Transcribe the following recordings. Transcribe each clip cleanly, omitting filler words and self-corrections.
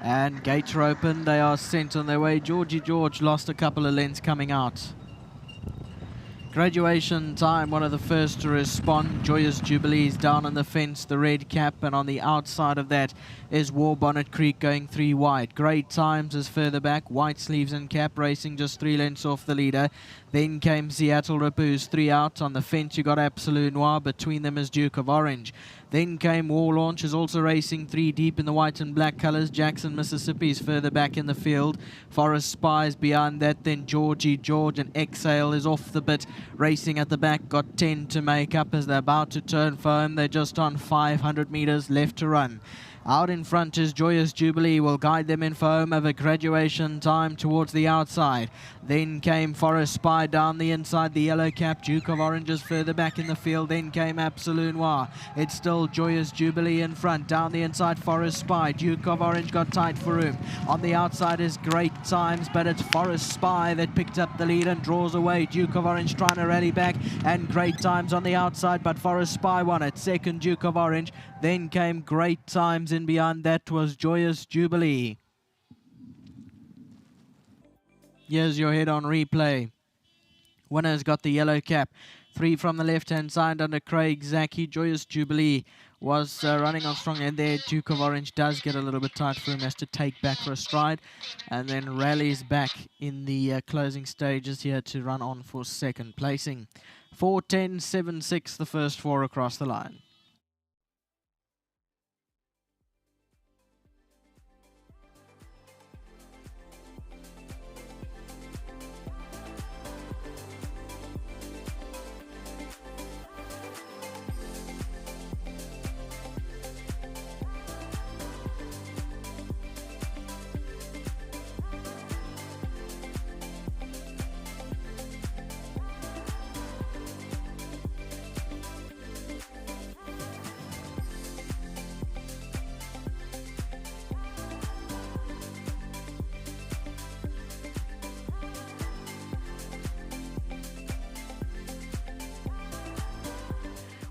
And gates are open. They are sent on their way. Georgie George lost a couple of lengths coming out. Graduation time, one of the first to respond. Joyous Jubilees down on the fence, the red cap, and on the outside of that is War Bonnet Creek going 3 wide. Great Times is further back. White Sleeves and Cap racing just 3 lengths off the leader. Then came Seattle Rapoos, 3 out. On the fence you got Absolute Noir. Between them is Duke of Orange. Then came War Launch, is also racing 3 deep in the white and black colours. Jackson, Mississippi is further back in the field. Forest Spies behind that. Then Georgie George and Exhale is off the bit. Racing at the back, got 10 to make up as they're about to turn for home. They're just on 500 metres left to run. Out in front is Joyous Jubilee, will guide them in for home over Graduation Time towards the outside. Then came Forest Spy down the inside, the yellow cap. Duke of Orange is further back in the field. Then came Absolute Noir. It's still Joyous Jubilee in front. Down the inside, Forest Spy. Duke of Orange got tight for room. On the outside is Great Times, but it's Forest Spy that picked up the lead and draws away. Duke of Orange trying to rally back, and Great Times on the outside, but Forest Spy won it. Second, Duke of Orange. Then came Great Times. In beyond that was Joyous Jubilee. Here's your head on replay. Winner's got the yellow cap. 3 from the left-hand side under Craig Zaki. Joyous Jubilee was running on strong, and there Duke of Orange does get a little bit tight for him, has to take back for a stride, and then rallies back in the closing stages here to run on for second placing. 4:10.76 the first 4 across the line.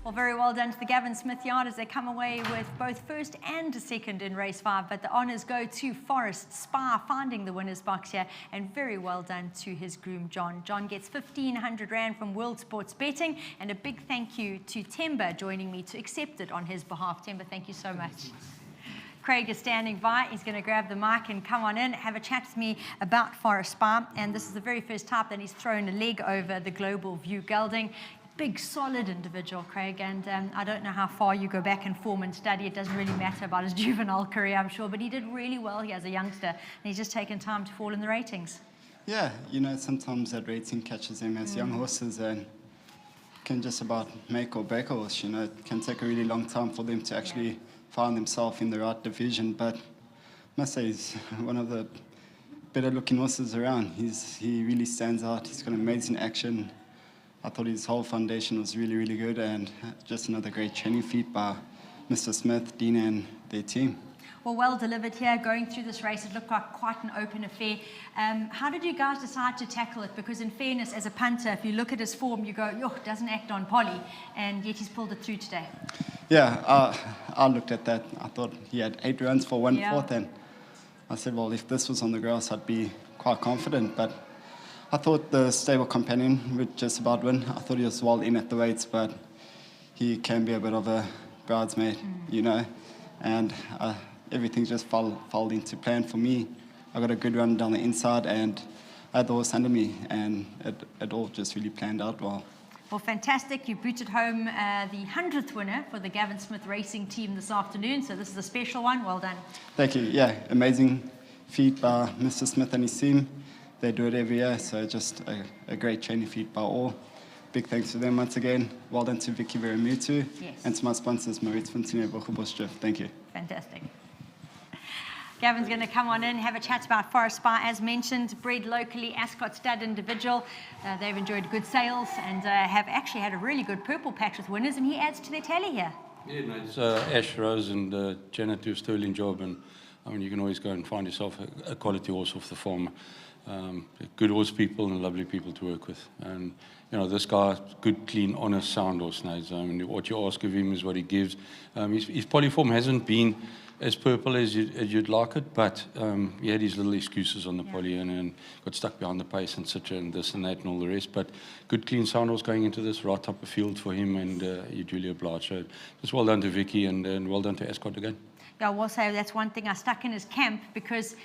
Well, very well done to the Gavin Smith yard as they come away with both first and second in race 5. But the honours go to Forest Spy, finding the winner's box here. And very well done to his groom, John. John gets 1,500 Rand from World Sports Betting. And a big thank you to Temba joining me to accept it on his behalf. Temba, thank you so much. Craig is standing by. He's going to grab the mic and come on in, have a chat with me about Forest Spy. And this is the very first time that he's thrown a leg over the Global View gelding. Big, solid individual, Craig, and I don't know how far you go back and form and study. It doesn't really matter about his juvenile career, I'm sure, but he did really well here as a youngster, and he's just taken time to fall in the ratings. Yeah, you know, sometimes that rating catches them as young horses and can just about make or break a horse. You know, it can take a really long time for them to actually find themselves in the right division, but I must say he's one of the better looking horses around. He really stands out. He's got amazing action. I thought his whole foundation was really, really good, and just another great training feat by Mr. Smith, Dean, and their team. Well delivered here. Going through this race, it looked like quite an open affair. How did you guys decide to tackle it? Because in fairness, as a punter, if you look at his form, you go, yo, doesn't act on Polly, and yet he's pulled it through today. Yeah, I looked at that. I thought he had 8 runs for 1/4, and I said, well, if this was on the grass, I'd be quite confident, but I thought the Stable Companion would just about win. I thought he was well in at the weights, but he can be a bit of a bridesmaid, you know, and everything just fell into plan for me. I got a good run down the inside, and I had the horse under me, and it all just really planned out well. Well, fantastic. You booted home the 100th winner for the Gavin Smith Racing team this afternoon, so this is a special one. Well done. Thank you. Yeah, amazing feat by Mr. Smith and his team. They do it every year, so just a great training feat by all. Big thanks to them once again. Well done to Vicky Veramutu, and to my sponsors, Maurits Fontaine, Bochebosje. Thank you. Fantastic. Gavin's going to come on in, have a chat about Forest Spy. As mentioned, bred locally, Ascot stud individual. They've enjoyed good sales and have actually had a really good purple patch with winners, and he adds to their tally here. Yeah, no, it's Ash Rose and Janet do a sterling job, and I mean, you can always go and find yourself a quality horse off the farm. Good horse people and lovely people to work with. And, you know, this guy, good, clean, honest, sound horse. I mean, what you ask of him is what he gives. His polyform hasn't been as purple as you'd like it, but he had his little excuses on the poly and got stuck behind the pace and Citra and this and that and all the rest. But good clean sound was going into this, right type of field for him, and he duly obliged. So just well done to Vicky and well done to Ascot again. Yeah, I will say that's one thing I stuck in his camp, because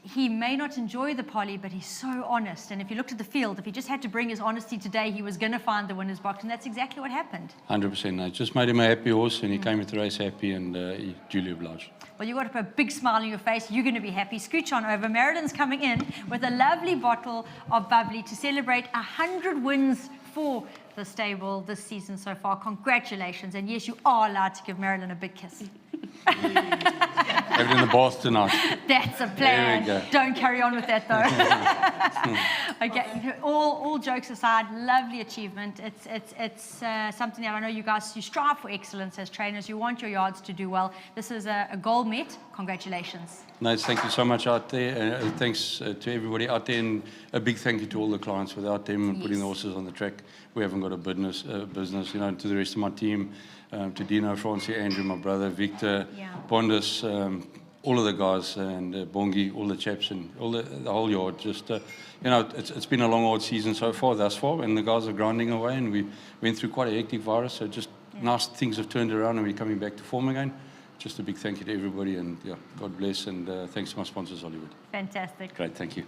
he may not enjoy the poly, but he's so honest. And if you looked at the field, if he just had to bring his honesty today, he was going to find the winner's box, and that's exactly what happened. 100%. I just made him a happy horse, and he came into the race happy, and he duly obliged. Well, you've got to put a big smile on your face. You're going to be happy. Scooch on over. Marilyn's coming in with a lovely bottle of bubbly to celebrate 100 wins for the stable this season so far. Congratulations. And yes, you are allowed to give Marilyn a big kiss. Have it in the bath tonight. That's a plan. There we go. Don't carry on with that, though. Okay, all jokes aside, lovely achievement. It's something that I know you guys, you strive for excellence as trainers. You want your yards to do well. This is a goal met. Congratulations. Nice, thank you so much out there. Thanks to everybody out there, and a big thank you to all the clients. Without them putting the horses on the track, we haven't got a business. You know, to the rest of my team, to Dino, Francie, Andrew, my brother, Victor, Bondus, all of the guys, and Bongi, all the chaps, and all the whole yard. Just you know, it's been a long hard season so far, thus far, and the guys are grinding away, and we went through quite a hectic virus. So just nice things have turned around, and we're coming back to form again. Just a big thank you to everybody, and God bless, and thanks to my sponsors, Hollywood. Fantastic. Great, thank you.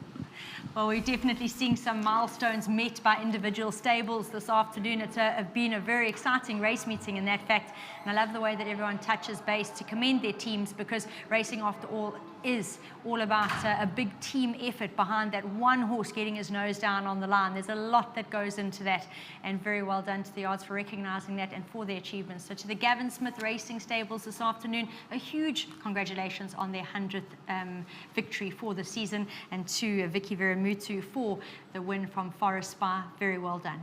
Well, we're definitely seeing some milestones met by individual stables this afternoon. It's been a very exciting race meeting in that fact, and I love the way that everyone touches base to commend their teams, because racing, after all, is all about a big team effort behind that one horse getting his nose down on the line. There's a lot that goes into that, and very well done to the yards for recognising that and for their achievements. So to the Gavin Smith Racing Stables this afternoon, a huge congratulations on their 100th victory for the season, and to Vicky Veramutu for the win from Forest Spa. Very well done.